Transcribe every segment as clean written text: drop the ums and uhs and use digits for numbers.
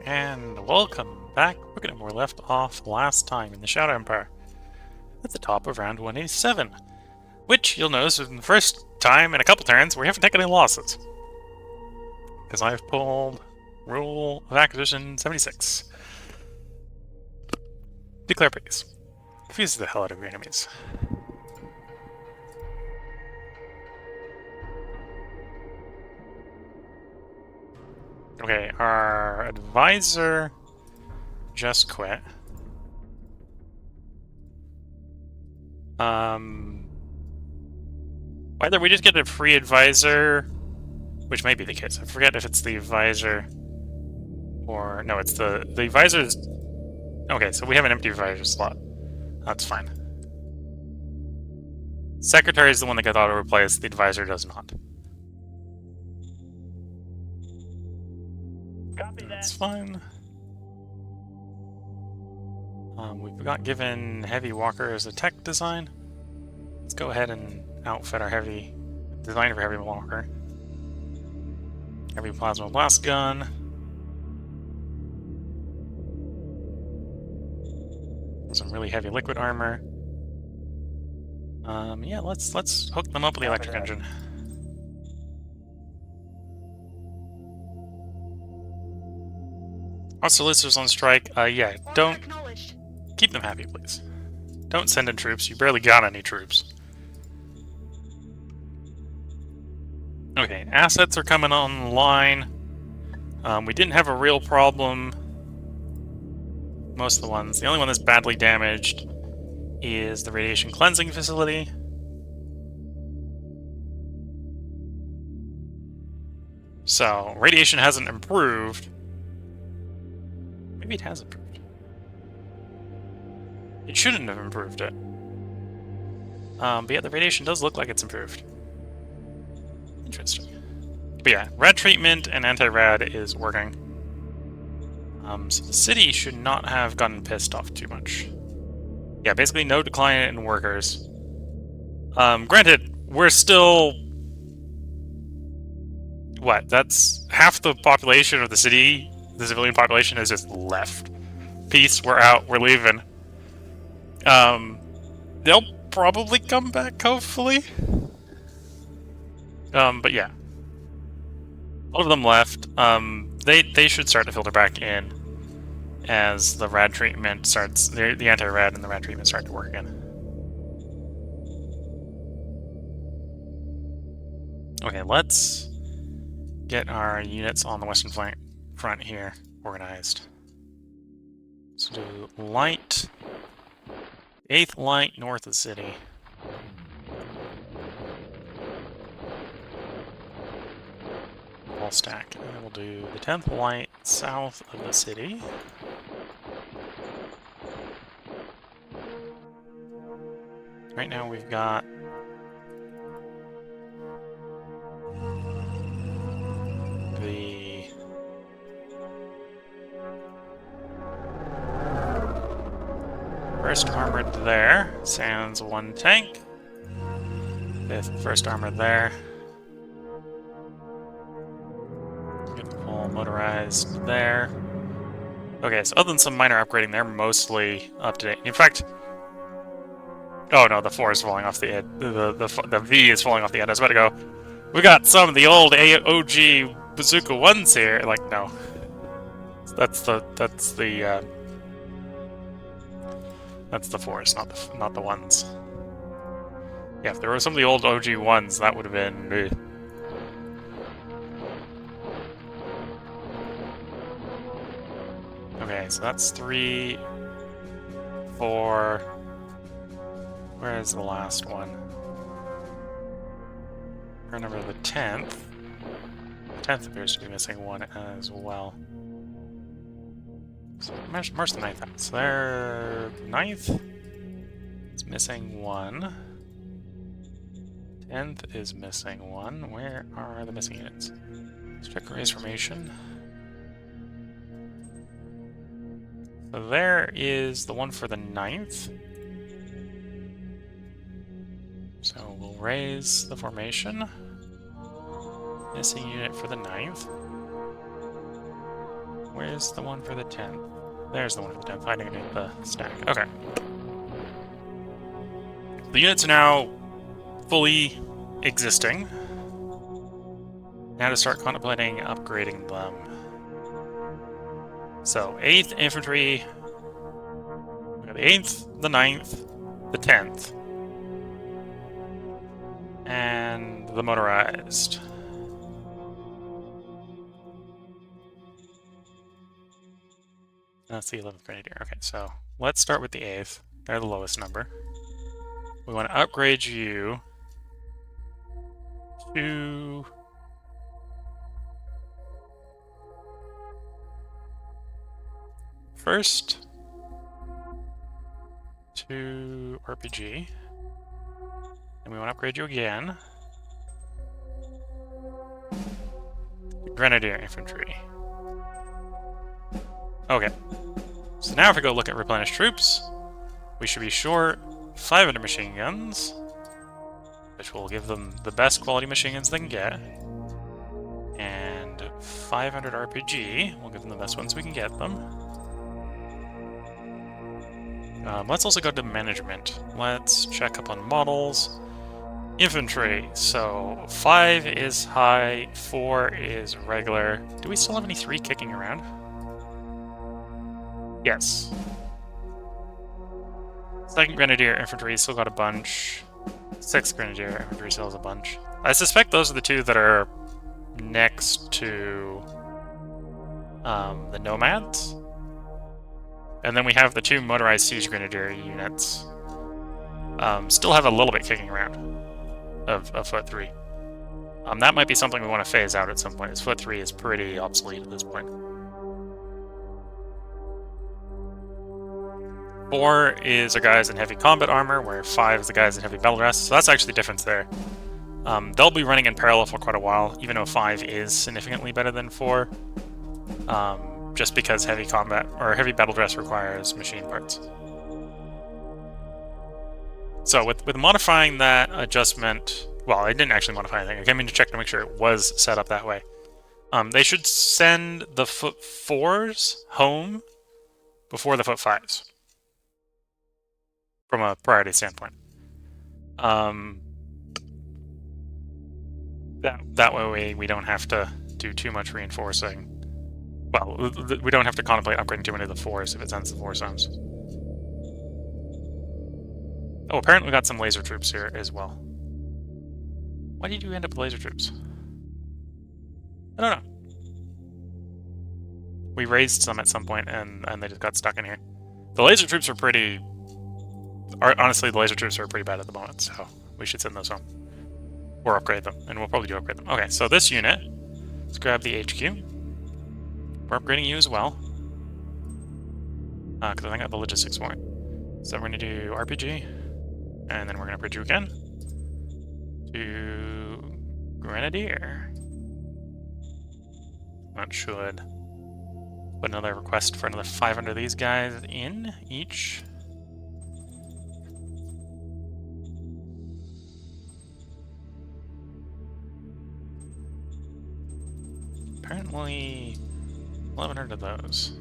and welcome back. We're going to where we left off last time in the Shadow Empire, at the top of round 187, which you'll notice is the first time in a couple turns we haven't taken any losses, because I've pulled Rule of Acquisition 76. Declare peace. Confuses the hell out of your enemies. Okay, our advisor just quit. Whether we just get a free advisor, which may be the case. I forget if it's the advisor or no, it's the advisor's. Okay, so we have an empty advisor slot. That's fine. Secretary is the one that got auto-replaced. The advisor does not. Copy that. That's fine. We got given Heavy Walker as a tech design. Let's go ahead and outfit our Heavy design for Heavy Walker. Heavy Plasma Blast Gun. Some really heavy liquid armor. Yeah, let's hook them up with the electric engine. Solicitors on strike. Yeah, don't keep them happy, please. Don't send in troops. You barely got any troops. Okay, assets are coming online. We didn't have a real problem. Most of the ones. The only one that's badly damaged is the radiation cleansing facility. So, radiation hasn't improved. Maybe it has improved. It shouldn't have improved it. But yeah, the radiation does look like it's improved. Interesting. But yeah, rad treatment and anti-rad is working. So the city should not have gotten pissed off too much. Yeah, basically no decline in workers. Granted, we're still... What? That's half the population of the city. The civilian population has just left. Peace, we're out, we're leaving. They'll probably come back, hopefully. But yeah. All of them left. They should start to filter back in as the rad treatment starts, the anti-rad and the rad treatment start to work again. Okay, let's get our units on the western flank front here organized. Let's do light, 8th light north of the city. Full stack. And we'll do the 10th light south of the city. Right now we've got the first armored there, sans 1 tank. 5th first armored there. Get the full motorized there. Okay, so other than some minor upgrading, they're mostly up to date. In fact, oh no, the 4 is falling off the edge. The V is falling off the edge. I was about to go. We got some of the old OG Bazooka 1s here. Like, no. That's the 4s, not the 1s. Yeah, if there were some of the old OG 1s, that would have been... Okay, so that's 3, 4... Where is the last one? Remember the 10th. The 10th appears to be missing 1 as well. So where's the 9th at? So there... 9th is missing 1. 10th is missing 1. Where are the missing units? Let's check raise formation. So there is the one for the 9th. So we'll raise the formation. Missing unit for the 9th. Where's the one for the 10th? There's the one for the 10th, hiding underneath the stack. Okay. The units are now fully existing. Now to start contemplating upgrading them. So, 8th Infantry, the 8th, the 9th, the 10th, and the motorized. That's the 11th Grenadier. Okay, so let's start with the 8th. They're the lowest number. We want to upgrade you to... First, to RPG. And we want to upgrade you again. Grenadier Infantry. Okay. So now if we go look at replenished troops, we should be short 500 machine guns, which will give them the best quality machine guns they can get. And 500 RPG, we'll give them the best ones we can get them. Let's also go to management. Let's check up on models. Infantry, so 5 is high, 4 is regular. Do we still have any 3 kicking around? Yes. 2nd Grenadier Infantry still got a bunch. 6th Grenadier Infantry still has a bunch. I suspect those are the 2 that are next to the Nomads. And then we have the 2 motorized Siege Grenadier units. Still have a little bit kicking around of Foot 3. That might be something we want to phase out at some point, as Foot 3 is pretty obsolete at this point. 4 is the guys in heavy combat armor, where 5 is the guys in heavy battle dress, so that's actually the difference there. They'll be running in parallel for quite a while, even though 5 is significantly better than 4. Just because heavy combat or heavy battle dress requires machine parts. So with modifying that adjustment, well, I didn't actually modify anything. I came in to check to make sure it was set up that way. They should send the Foot 4s home before the Foot 5s, from a priority standpoint. That way we don't have to do too much reinforcing. Well, we don't have to contemplate upgrading too many of the 4s if it sends the 4 zones. Oh, apparently we got some laser troops here as well. Why did you end up with laser troops? I don't know. We raised some at some point and they just got stuck in here. The laser troops are pretty... Honestly, the laser troops are pretty bad at the moment, so we should send those home. Or upgrade them, and we'll probably do upgrade them. Okay, so this unit, let's grab the HQ. We're upgrading you as well. Because I think I have the logistics for it. So we're going to do RPG, and then we're going to upgrade you again to Grenadier. That should put another request for another 500 of these guys in each. Apparently 1,100 of those.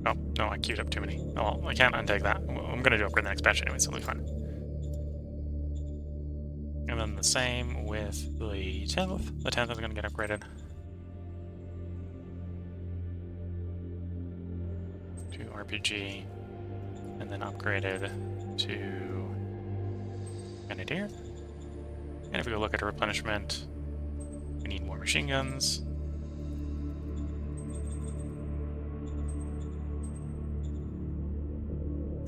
Oh, no, I queued up too many. Oh, well, I can't untake that. I'm going to do upgrade the next batch anyway, so it'll be fine. And then the same with the 10th. The 10th is going to get upgraded to RPG, and then upgraded to Grenadier. And if we go look at a replenishment, we need more machine guns.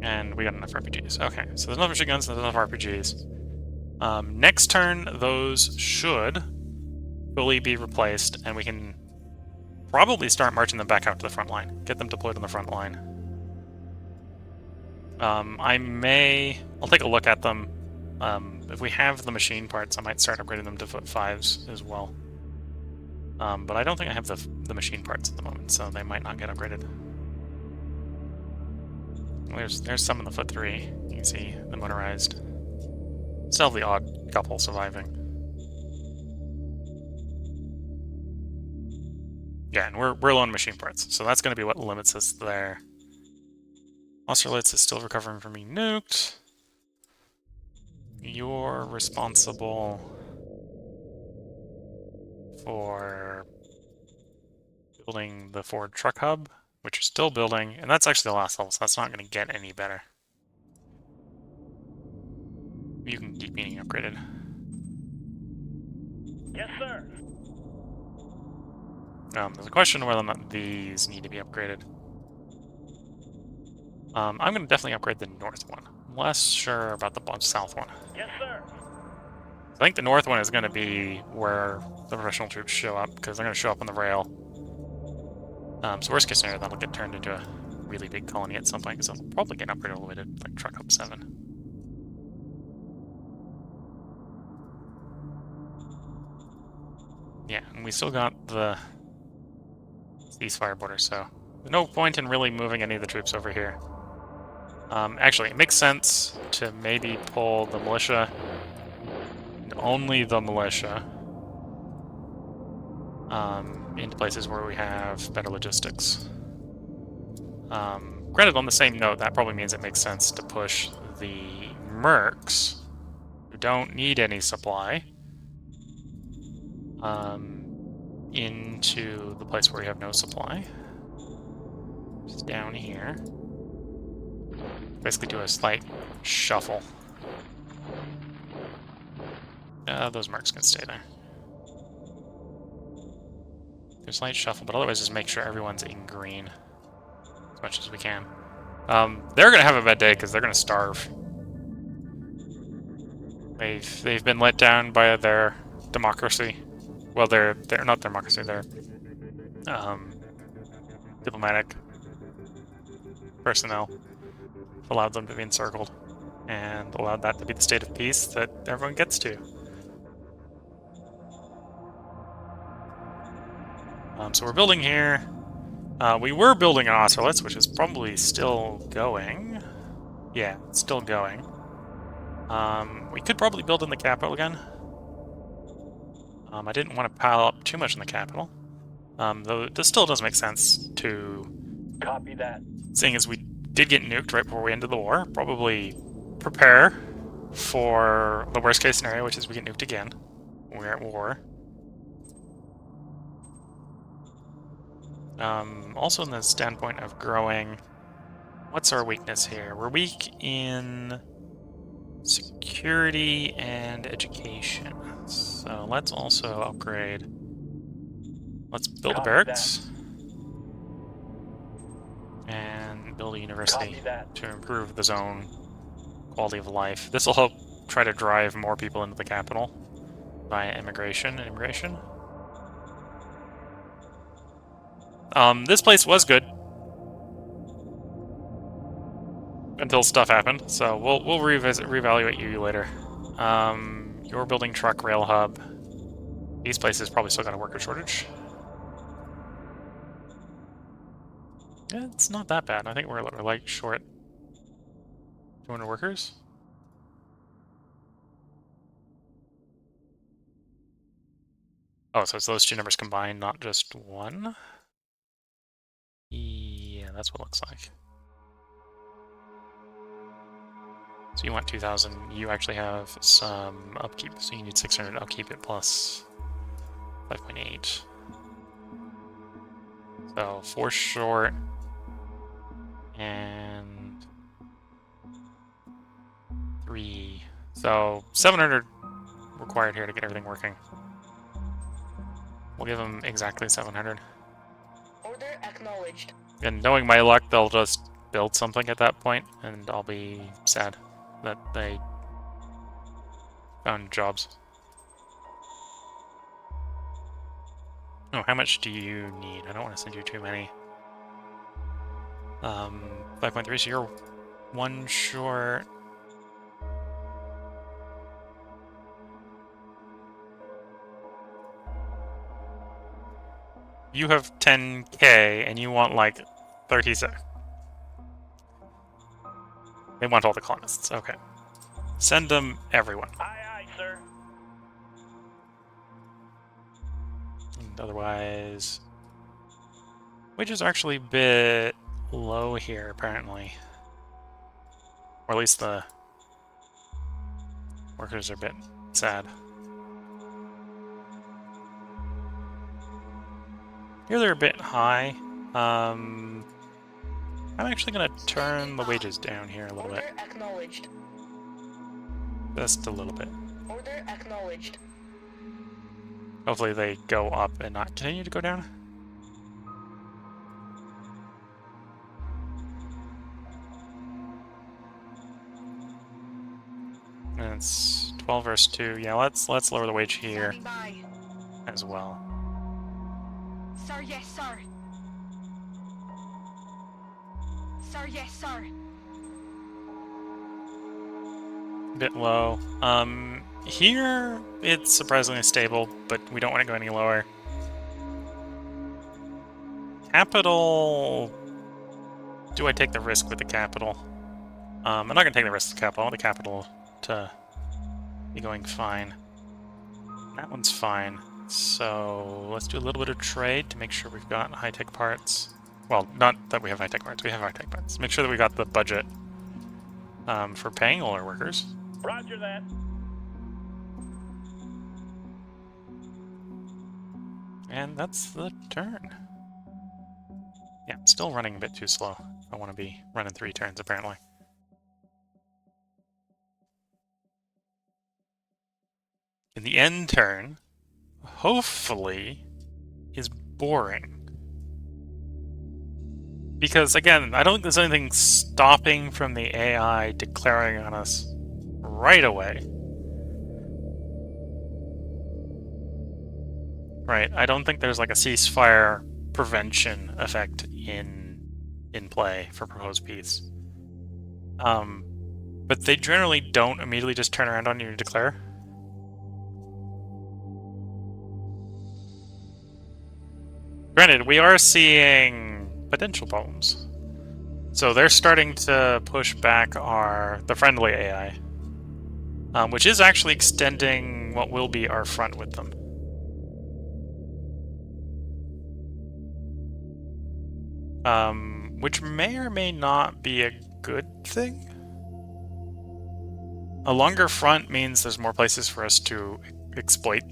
And we got enough RPGs. Okay, so there's enough machine guns, there's enough RPGs. Next turn, those should fully be replaced, and we can probably start marching them back out to the front line. Get them deployed on the front line. I'll take a look at them. If we have the machine parts, I might start upgrading them to Foot 5s as well. But I don't think I have the machine parts at the moment, so they might not get upgraded. There's some in the Foot 3. You can see the motorized. Still the odd couple surviving. Yeah, and we're low on machine parts, so that's going to be what limits us there. Austerlitz is still recovering from being nuked. You're responsible for building the Ford truck hub, which you're still building, and that's actually the last level, so that's not going to get any better. You can keep being upgraded. Yes, sir. There's a question of whether or not these need to be upgraded. I'm going to definitely upgrade the north one. I'm less sure about the south one. Yes, sir. I think the north one is going to be where the professional troops show up, because they're going to show up on the rail. So worst case scenario, that'll get turned into a really big colony at some point, because it'll probably get upgraded all the way to like Truck Hub 7. Yeah, and we still got the ceasefire border, so there's no point in really moving any of the troops over here. Actually, it makes sense to maybe pull the militia, and only the militia, into places where we have better logistics. Granted, on the same note, that probably means it makes sense to push the mercs, who don't need any supply, into the place where we have no supply. Just down here. Basically do a slight shuffle. Those mercs can stay there. Do a slight shuffle, but otherwise just make sure everyone's in green as much as we can. They're gonna have a bad day because they're gonna starve. They've been let down by their democracy. Well, they're not democracy. They're diplomatic personnel allowed them to be encircled and allowed that to be the state of peace that everyone gets to. So we're building here. We were building an Austerlitz, which is probably still going. Yeah, it's still going. We could probably build in the capital again. I didn't want to pile up too much in the capital. Though this still does make sense to... Copy that. Seeing as we did get nuked right before we ended the war, probably prepare for the worst case scenario, which is we get nuked again. We're at war. Also in the standpoint of growing, what's our weakness here? We're weak in security and education. So let's also upgrade. Let's build a barracks and build a university to improve the zone quality of life. This will help try to drive more people into the capital via immigration and immigration. This place was good until stuff happened, so we'll reevaluate you later. You're building truck rail hub. These places probably still got a worker shortage. Yeah, it's not that bad. I think we're like short 200 workers. Oh, so it's those two numbers combined, not just one? Yeah, that's what it looks like. So you want 2,000. You actually have some upkeep, so you need 600 upkeep it plus 5.8. So 4 short and 3. So 700 required here to get everything working. We'll give them exactly 700. Order acknowledged. And knowing my luck, they'll just build something at that point, and I'll be sad that they found jobs. Oh, how much do you need? I don't want to send you too many. 5.3, so you're 1 short. You have 10k, and you want like 36. They want all the colonists. Okay. Send them everyone. Aye, aye, sir. And otherwise, Wages are actually a bit low here, apparently. Or at least the workers are a bit sad. Here they're a bit high. I'm actually going to turn the wages down here a little bit. Order acknowledged. Just a little bit. Order acknowledged. Hopefully they go up and not continue to go down. And it's 12 versus 2. Yeah, let's lower the wage here Standing by. as well. Sir, yes, sir. Sir, yes, sir. A bit low. Here it's surprisingly stable, but we don't want to go any lower. Capital. Do I take the risk with the capital? I'm not going to take the risk with the capital. I want the capital to be going fine. That one's fine. So let's do a little bit of trade to make sure we've got high-tech parts. Well, not that we have high-tech parts. We have high-tech parts. Make sure that we got the budget for paying all our workers. Roger that. And that's the turn. Yeah, I'm still running a bit too slow. I want to be running 3 turns, apparently. In the end turn, hopefully, is boring. Because, again, I don't think there's anything stopping from the AI declaring on us right away. Right, I don't think there's like a ceasefire prevention effect in play for proposed peace. But they generally don't immediately just turn around on you to declare. Granted, we are seeing potential problems. So they're starting to push back the friendly AI, which is actually extending what will be our front with them. Which may or may not be a good thing. A longer front means there's more places for us to exploit.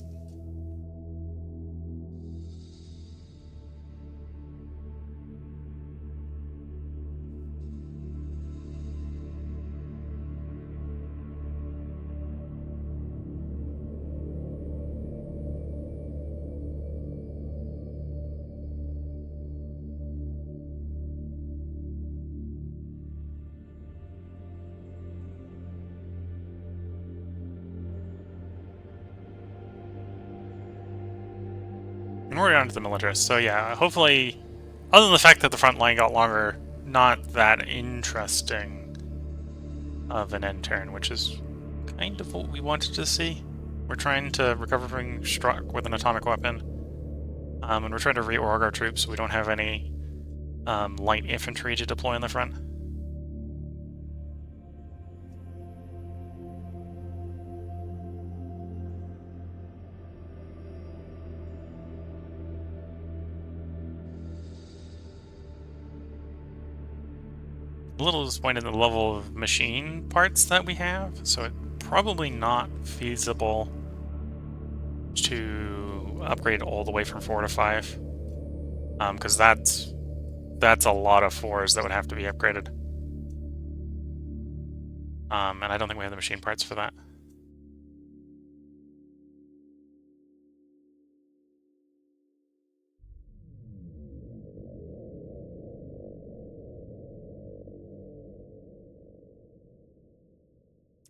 And we're down to the militarists, so yeah, hopefully, other than the fact that the front line got longer, not that interesting of an end turn, which is kind of what we wanted to see. We're trying to recover from being struck with an atomic weapon, and we're trying to reorg our troops so we don't have any light infantry to deploy on the front. A little disappointed in the level of machine parts that we have, so it's probably not feasible to upgrade all the way from 4 to 5, because that's a lot of 4s that would have to be upgraded. And I don't think we have the machine parts for that.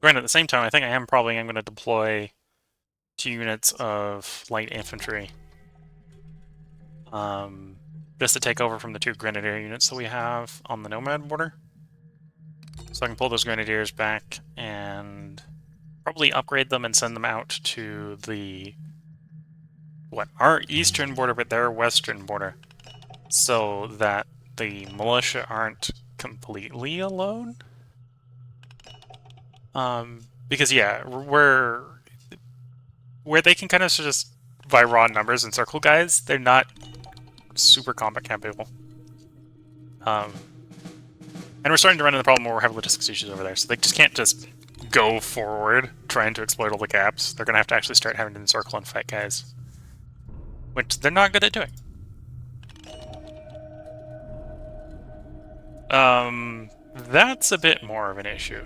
Granted, at the same time, I think I am going to deploy 2 units of light infantry. Just to take over from the 2 grenadier units that we have on the Nomad border. So I can pull those grenadiers back and probably upgrade them and send them out to the our eastern border, but their western border, so that the militia aren't completely alone. Because yeah, where they can kind of just by raw numbers and circle guys, they're not super combat capable. And we're starting to run into the problem where we have logistics issues over there, so they just can't just go forward trying to exploit all the gaps. They're going to have to actually start having to encircle and fight guys, which they're not good at doing. That's a bit more of an issue.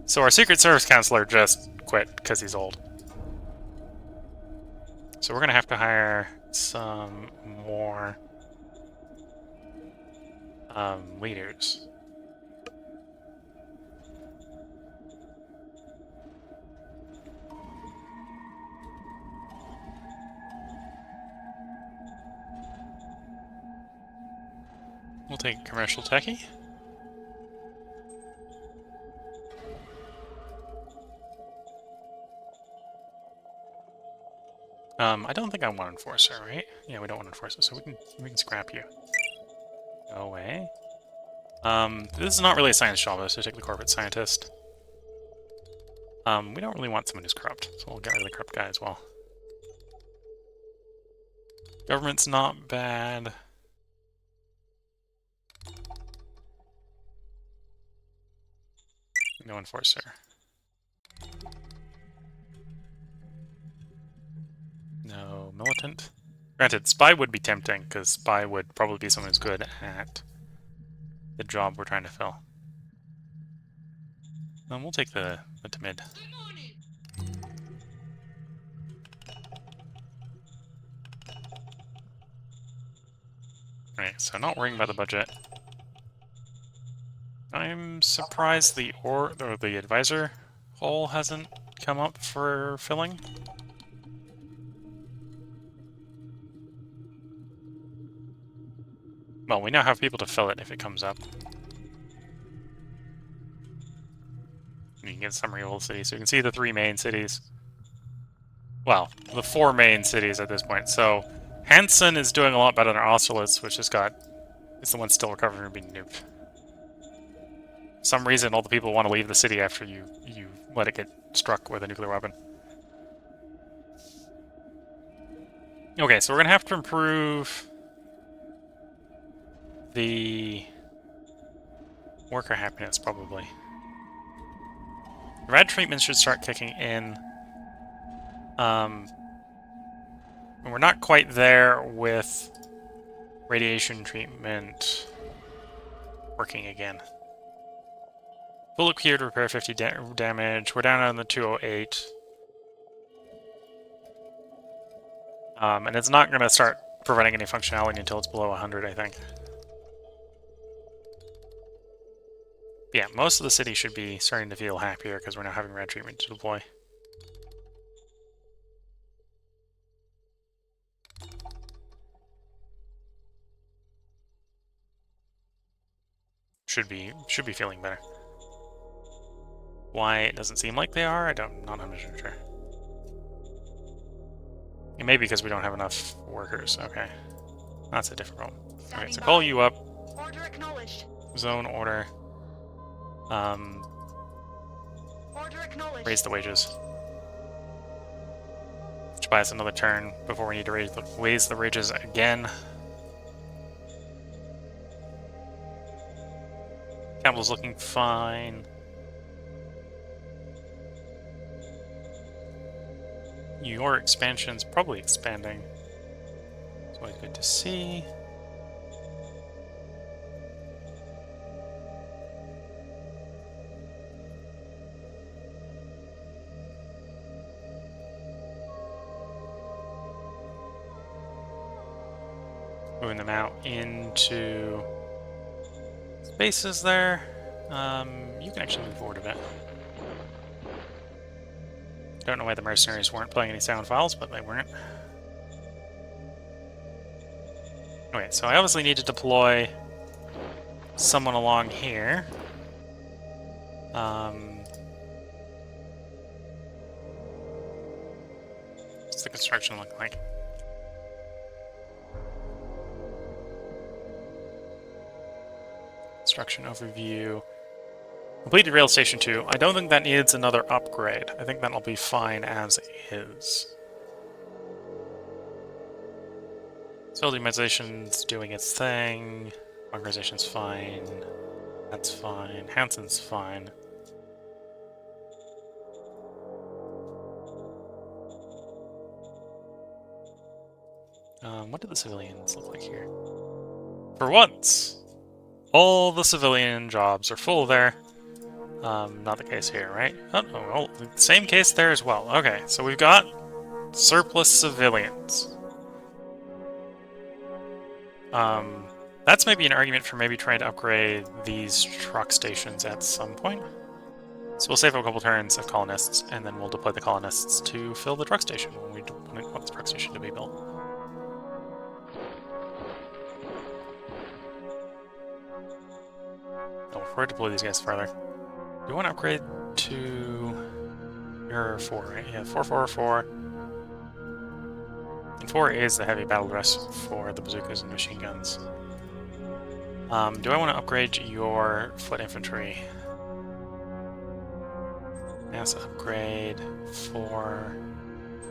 So our Secret Service counselor just quit because he's old. So we're going to have to hire some more leaders. We'll take commercial techie. I don't think I want enforcer, right? Yeah, we don't want enforcer, so we can scrap you. Go away. This is not really a science job, so take the corporate scientist. We don't really want someone who's corrupt, so we'll get rid of the corrupt guy as well. Government's not bad. No enforcer. No militant. Granted, spy would be tempting, because spy would probably be someone who's good at the job we're trying to fill. We'll take the timid. Right, so not worrying about the budget. I'm surprised the advisor hole hasn't come up for filling. Well, we now have people to fill it if it comes up. You can get a summary of all the cities, so you can see the 3 main cities. Well, the 4 main cities at this point. So, Hansen is doing a lot better than Austerlitz, which is the one still recovering from being nuked. For some reason, all the people want to leave the city after you let it get struck with a nuclear weapon. Okay, so we're gonna have to improve the worker happiness, probably. Rad treatments should start kicking in. We're not quite there with radiation treatment working again. Bullet here to repair 50 damage. We're down on the 208. And it's not going to start providing any functionality until it's below 100, I think. Yeah, most of the city should be starting to feel happier because we're now having rad treatment to deploy. Should be feeling better. Why it doesn't seem like they are, I'm not 100% sure. It may be because we don't have enough workers. Okay, that's a different problem. Okay, so call you up. Order acknowledged. Zone order. Order acknowledged. Raise the wages. Which buys us another turn before we need to raise the wages again. Capital's looking fine. Your expansion's probably expanding. It's always good to see. Moving them out into spaces there. You can actually move forward a bit. Don't know why the mercenaries weren't playing any sound files, but they weren't. Okay, so I obviously need to deploy someone along here. What's the construction look like? Construction overview. Completed rail station 2. I don't think that needs another upgrade. I think that'll be fine as is. Optimization's doing its thing. Organization's fine. That's fine. Hansen's fine. What do the civilians look like here? For once, all the civilian jobs are full there. Not the case here, right? Oh, well, same case there as well. Okay, so we've got surplus civilians. That's maybe an argument for maybe trying to upgrade these truck stations at some point. So we'll save a couple turns of colonists, and then we'll deploy the colonists to fill the truck station when we want the truck station to be built. Oh, before I deploy these guys further, do you want to upgrade to your 4, right? Yeah, 4, 4, 4. And 4 is the heavy battle dress for the bazookas and machine guns. Do I want to upgrade your foot infantry? Mass upgrade for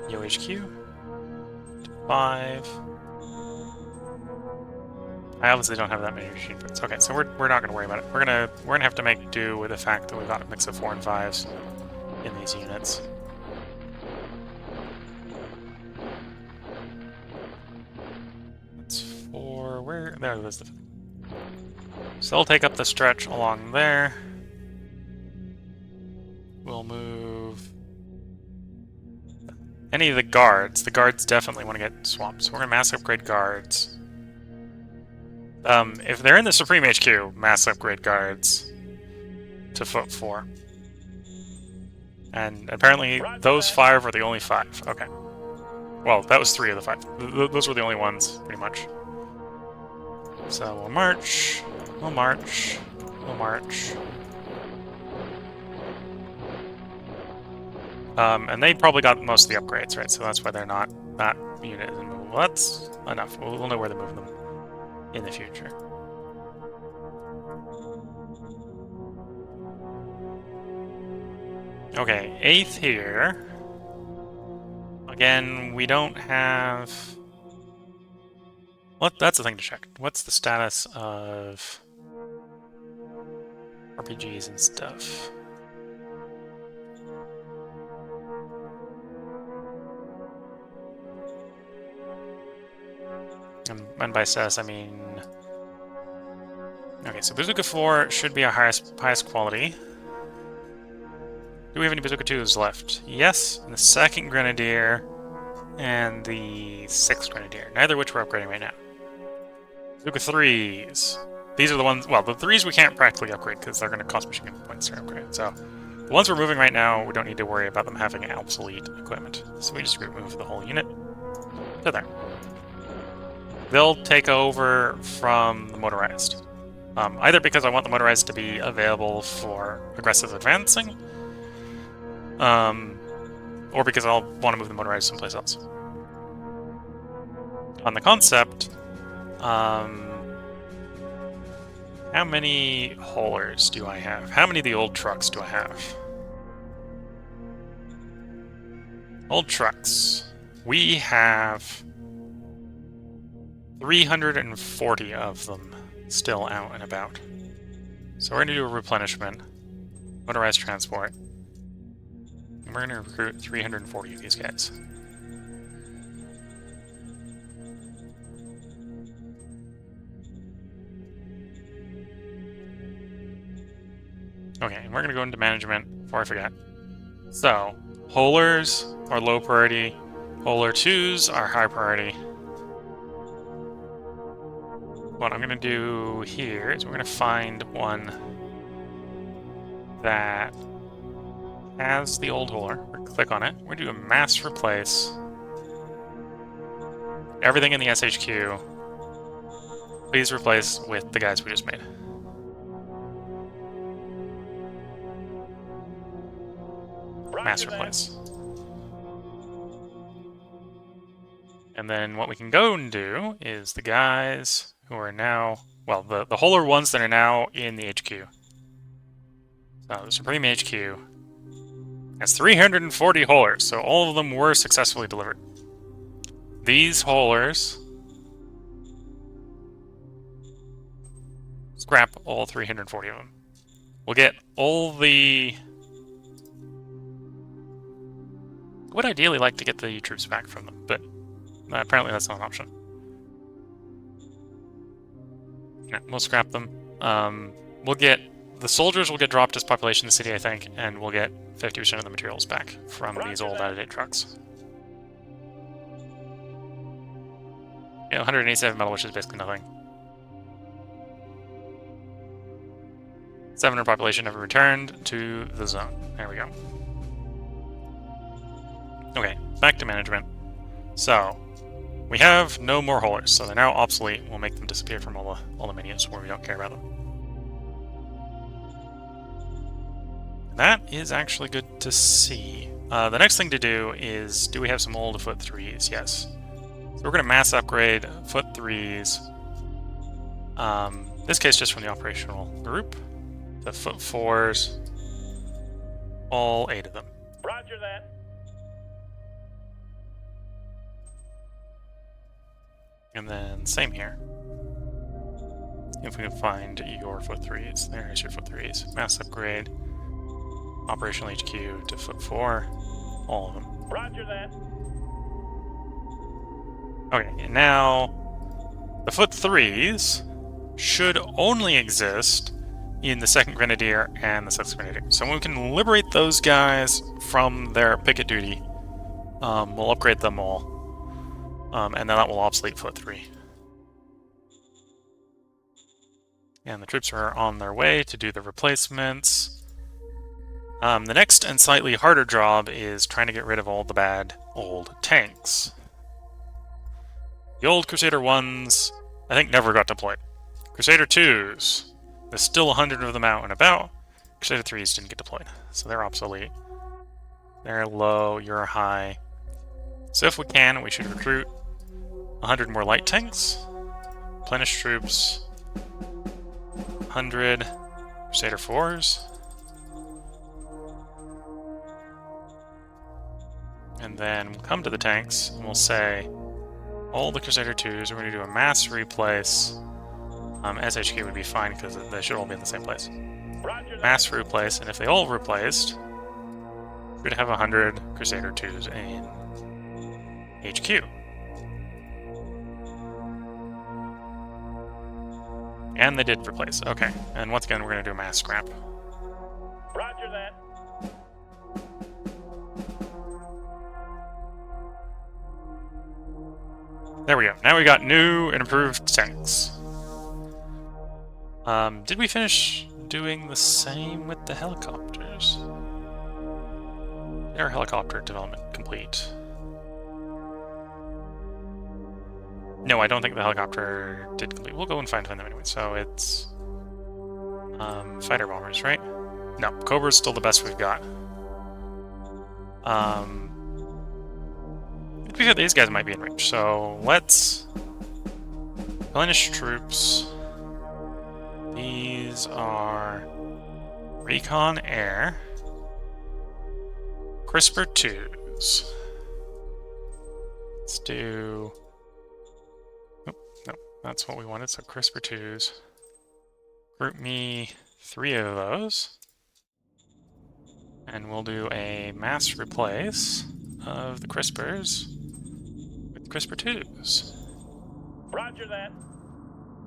YoHQ to 5. I obviously don't have that many machine boots. Okay, so we're not going to worry about it. We're gonna have to make do with the fact that we've got a mix of 4 and 5s in these units. That's 4. Where? There's the. So they'll take up the stretch along there. We'll move any of the guards. The guards definitely want to get swapped, so we're going to mass upgrade guards. If they're in the Supreme HQ, mass upgrade guards to foot 4. And apparently those 5 are the only 5. Okay. Well, that was 3 of the 5. Those were the only ones, pretty much. So we'll march, we'll march, we'll march. And they probably got most of the upgrades, right? So that's why they're not that unit is immovable. Well, that's enough. We'll know where to move them in the future. Okay, 8th here. Again, we don't have... Well, that's the thing to check. What's the status of RPGs and stuff? And by status, I mean... Okay, so Bazooka 4 should be our highest quality. Do we have any Bazooka 2s left? Yes, and the 2nd Grenadier and the 6th Grenadier, neither of which we're upgrading right now. Bazooka 3s. These are the ones... Well, the 3s we can't practically upgrade because they're going to cost machine gun points to upgrade. So, the ones we're moving right now, we don't need to worry about them having obsolete equipment. So we just remove the whole unit to there. They'll take over from the motorized. Either because I want the motorized to be available for aggressive advancing, or because I'll want to move the motorized someplace else. On the concept, how many haulers do I have? How many of the old trucks do I have? Old trucks. We have 340 of them still out and about. So we're going to do a replenishment, motorized transport, and we're going to recruit 340 of these guys. Okay, and we're going to go into management before I forget. So, haulers are low priority, hauler 2s are high priority. What I'm going to do here is we're going to find one that has the old hauler. We're going to click on it. We're going to do a mass replace. Everything in the SHQ, please replace with the guys we just made. Mass replace. And then what we can go and do is the guys who are now, well, the hauler ones that are now in the HQ. So the Supreme HQ has 340 haulers, so all of them were successfully delivered. These haulers scrap all 340 of them. We'll get all the... Would ideally like to get the troops back from them, but apparently that's not an option. Yeah, we'll scrap them. We'll get... The soldiers will get dropped as population in the city, I think, and we'll get 50% of the materials back from these old out-of-date trucks. Yeah, 187 metal, which is basically nothing. 700 population never returned to the zone. There we go. Okay, back to management. So, we have no more haulers, so they're now obsolete. We'll make them disappear from all the menus where we don't care about them. That is actually good to see. The next thing to do is, do we have some old foot 3s? Yes. So we're going to mass upgrade foot 3s. This case just from the operational group. The foot 4s. All 8 of them. Roger that. And then same here. If we can find your foot 3s. There's your foot 3s. Mass upgrade. Operational HQ to foot 4. All of them. Roger that. Okay, and now the foot 3s should only exist in the 2nd Grenadier and the 6th Grenadier. So when we can liberate those guys from their picket duty, we'll upgrade them all. And then that will obsolete foot 3. And the troops are on their way to do the replacements. The next and slightly harder job is trying to get rid of all the bad old tanks. The old Crusader 1s, I think, never got deployed. Crusader 2s, there's still 100 of them out and about. Crusader 3s didn't get deployed, so they're obsolete. They're low, you're high. So if we can, we should recruit 100 more light tanks, replenish troops, 100 Crusader 4s, and then we'll come to the tanks and we'll say all the Crusader 2s, we're going to do a mass replace. SHQ would be fine because they should all be in the same place. Mass replace, and if they all replaced, we'd have 100 Crusader 2s in HQ. And they did replace. Okay, and once again, we're going to do a mass scrap. Roger that. There we go. Now we got new and improved tanks. Did we finish doing the same with the helicopters? Air helicopter development complete. No, I don't think the helicopter did complete. We'll go and find them anyway. So it's fighter bombers, right? No, Cobra's still the best we've got. To be fair, these guys might be in range, so let's replenish troops. These are Recon Air, CRISPR 2s. Let's do... Oh, no, that's what we wanted, so CRISPR 2s. Group me 3 of those. And we'll do a mass replace of the CRISPRs with CRISPR 2s. Roger that.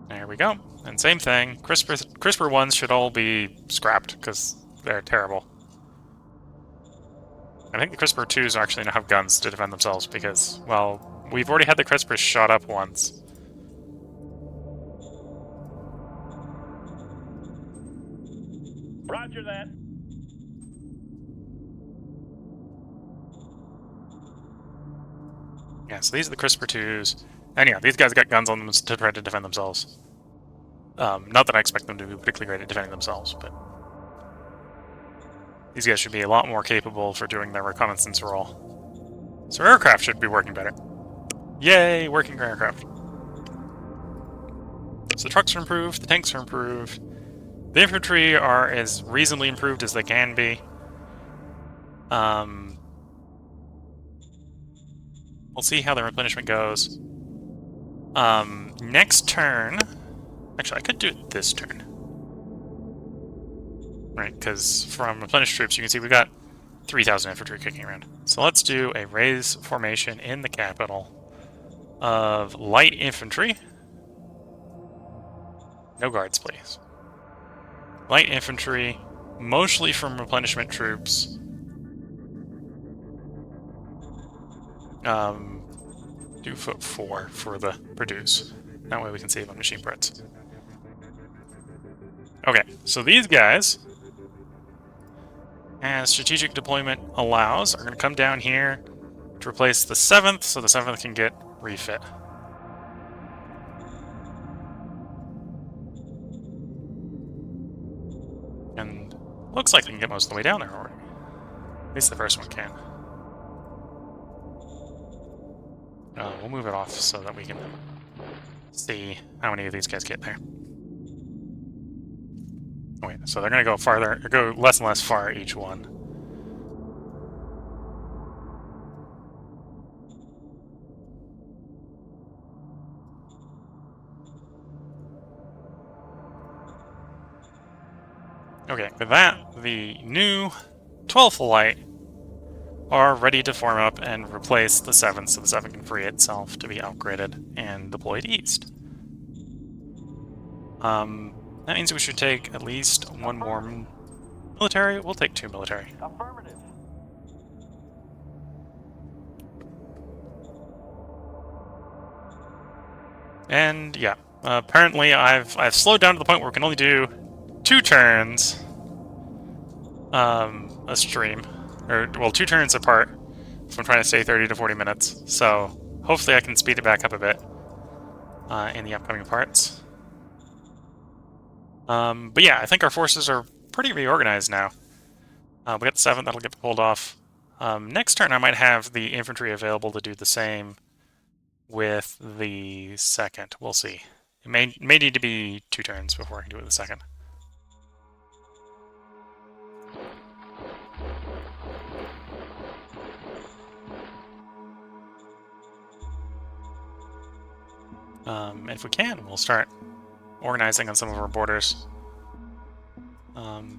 There we go. And same thing, CRISPR 1s should all be scrapped because they're terrible. I think the CRISPR 2s actually don't have guns to defend themselves because, well, we've already had the CRISPRs shot up once. Roger that. Yeah, so these are the CRISPR 2s. And yeah, these guys got guns on them to try to defend themselves. Not that I expect them to be particularly great at defending themselves, but... These guys should be a lot more capable for doing their reconnaissance role. So aircraft should be working better. Yay, working aircraft. So the trucks are improved, the tanks are improved. The infantry are as reasonably improved as they can be. We'll see how the replenishment goes. Next turn... Actually, I could do it this turn. right? Because from replenished troops, you can see we've got 3,000 infantry kicking around. So let's do a raise formation in the capital of light infantry. No guards, please. Light infantry, mostly from replenishment troops. Do foot 4 for the produce. That way we can save on machine parts. Okay, so these guys, as strategic deployment allows, are going to come down here to replace the 7th, so the 7th can get refit. And looks like they can get most of the way down there already. At least the first one can. We'll move it off so that we can see how many of these guys get there. Okay, so they're going to go farther, or go less and less far each one. Okay, with that, the new 12th Light are ready to form up and replace the 7th, so the 7th can free itself to be upgraded and deployed east. That means we should take at least one more military. We'll take 2 military. Affirmative. And yeah, apparently I've slowed down to the point where we can only do 2 turns a stream, or well, 2 turns apart. If I'm trying to stay 30 to 40 minutes, so hopefully I can speed it back up a bit in the upcoming parts. But yeah, I think our forces are pretty reorganized now. We got the 7th, that'll get pulled off. Next turn I might have the infantry available to do the same with the 2nd. We'll see. It may need to be 2 turns before I can do it with the 2nd. If we can, we'll start organizing on some of our borders.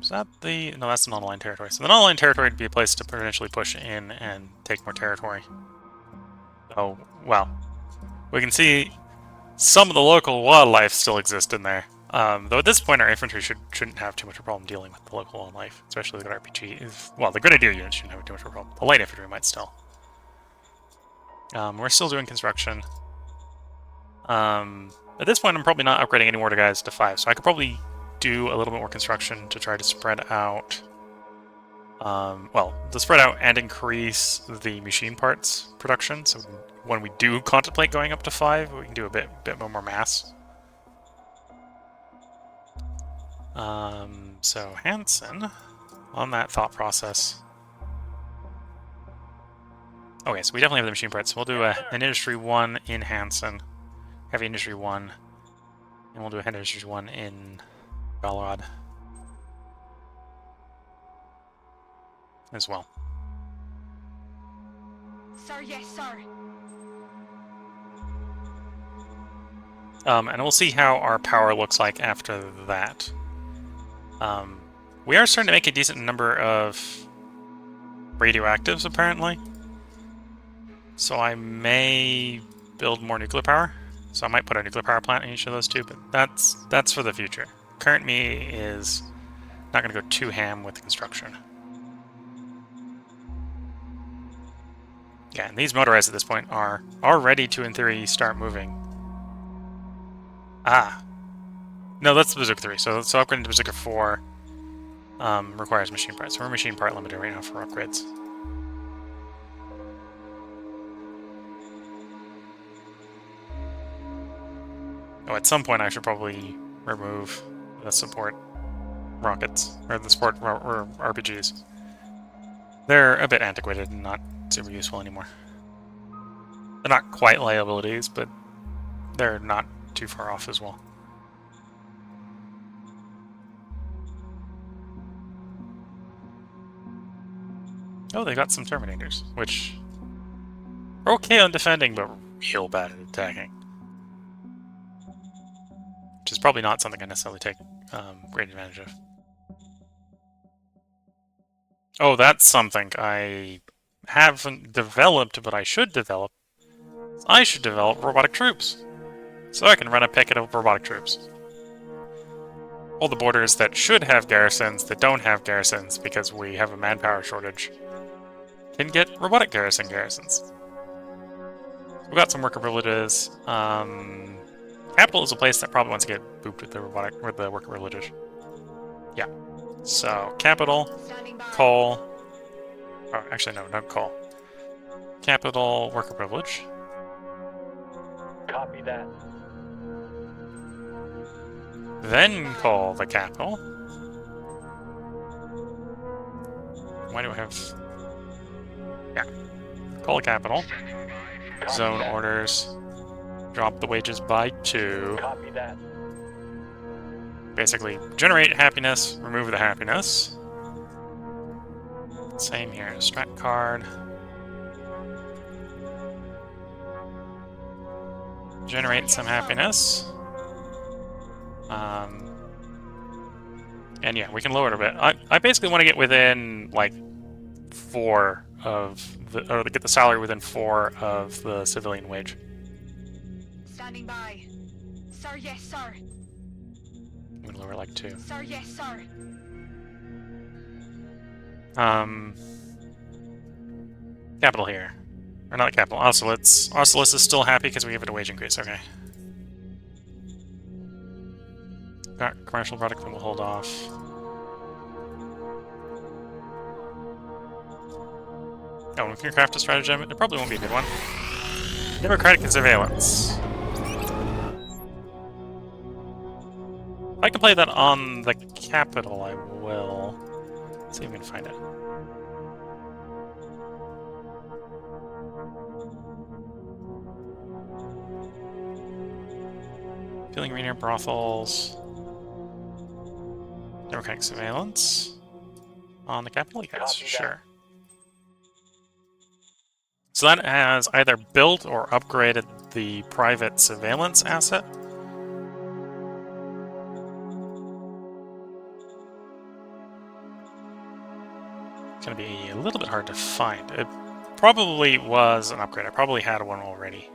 Is that the... No, that's the non-aligned territory. So the non-aligned territory would be a place to potentially push in and take more territory. Oh, well. We can see some of the local wildlife still exist in there. Though at this point our infantry shouldn't have too much of a problem dealing with the local wildlife, especially the good RPG. Well, the grenadier units shouldn't have too much of a problem. The light infantry might still. We're still doing construction. At this point, I'm probably not upgrading any more to guys to 5, so I could probably do a little bit more construction to try to spread out. Well, to spread out and increase the machine parts production. So when we do contemplate going up to 5, we can do a bit more mass. So Hansen, on that thought process. Okay, so we definitely have the machine parts. We'll do an Industry 1 in Hansen. Heavy Industry 1, and we'll do a Heavy Industry 1 in Belrod as well. Sir, yes, sir. And we'll see how our power looks like after that. We are starting to make a decent number of radioactives, apparently. So I may build more nuclear power. So I might put a nuclear power plant in each of those 2, but that's for the future. Current me is not going to go too ham with construction. Yeah, and these motorized at this point are ready to, in theory, start moving. Ah. No, that's the Bazooka 3. So upgrading to Bazooka 4 requires machine parts. So we're machine part limited right now for upgrades. Oh, at some point I should probably remove the support rockets, or the support or RPGs. They're a bit antiquated and not super useful anymore. They're not quite liabilities, but they're not too far off as well. Oh, they got some Terminators, which are okay on defending, but real bad at attacking. Which is probably not something I necessarily take great advantage of. Oh, that's something I haven't developed, but I should develop. I should develop robotic troops. So I can run a picket of robotic troops. All the borders that should have garrisons that don't have garrisons because we have a manpower shortage can get robotic garrisons. We've got some worker privileges. Capital is a place that probably wants to get booped with the worker privileges. Yeah. So capital, Standing by. coal. Oh, actually no, not coal. Capital, worker privilege. Copy that. Then call the capital. Why do I have... Yeah. Call the capital. Copy Zone that. orders. Drop the wages by 2. Copy that. Basically, generate happiness, remove the happiness. Same here. Strat card. Generate some happiness. And yeah, we can lower it a bit. I basically want to get within, like, 4 of the... or get the salary within 4 of the civilian wage. Standing by. Sir, yes, sir. I'm going to lower it, like, 2. Sir, yes, sir. Capital here. Or not capital, Ocelus. Ocelus is still happy because we give it a wage increase, okay. Got commercial product, then we'll hold off. Oh, we can craft a stratagem. It probably won't be a good one. Democratic surveillance. If I can play that on the capital, I will. Let's see if we can find it. Filling arena brothels. Democratic surveillance. On the capital? Yes, Copy that. sure. So that has either built or upgraded the private surveillance asset. It's going to be a little bit hard to find. It probably was an upgrade. I probably had one already.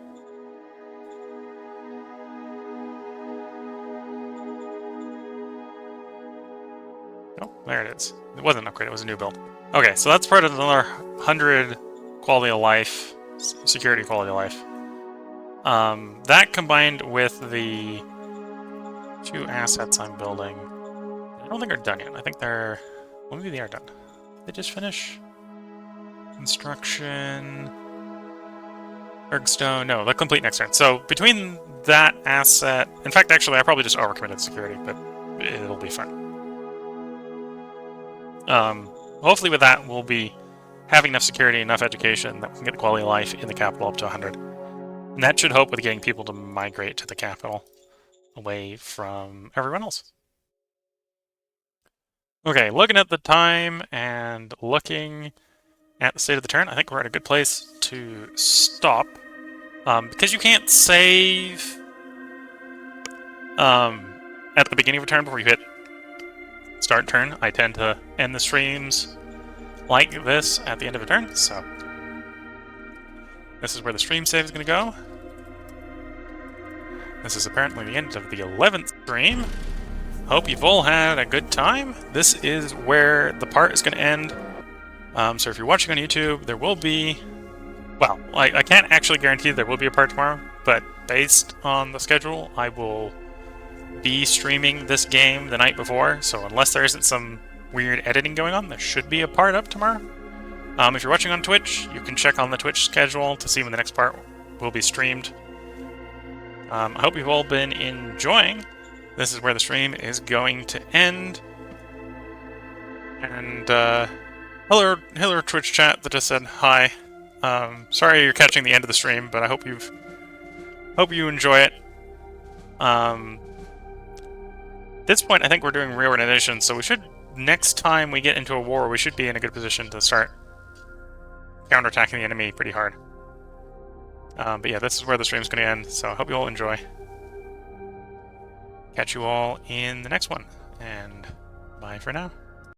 Oh, there it is. It wasn't an upgrade, it was a new build. Okay, so that's part of another 100 quality of life, security quality of life. That combined with the 2 assets I'm building, I don't think they're done yet. I think they're... well, maybe they are done. They just finish? Construction... Ergstone... no, they'll complete next turn. So between that asset... in fact, actually, I probably just overcommitted security, but it'll be fine. Hopefully with that, we'll be having enough security, enough education that we can get the quality of life in the capital up to 100. And that should help with getting people to migrate to the capital away from everyone else. Okay, looking at the time and looking at the state of the turn, I think we're at a good place to stop. Because you can't save at the beginning of a turn before you hit start turn. I tend to end the streams like this at the end of a turn, so this is where the stream save is going to go. This is apparently the end of the 11th stream. Hope you've all had a good time. This is where the part is going to end. So if you're watching on YouTube, there will be... well, I can't actually guarantee there will be a part tomorrow, but based on the schedule, I will be streaming this game the night before, so unless there isn't some weird editing going on, there should be a part up tomorrow. If you're watching on Twitch, you can check on the Twitch schedule to see when the next part will be streamed. I hope you've all been enjoying. This is where the stream is going to end. And, hello Twitch chat that just said hi. Sorry you're catching the end of the stream, but I hope you enjoy it. At this point, I think we're doing reorganization, so we should, next time we get into a war, we should be in a good position to start counterattacking the enemy pretty hard. But yeah, this is where the stream's going to end, so I hope you all enjoy. Catch you all in the next one, and bye for now.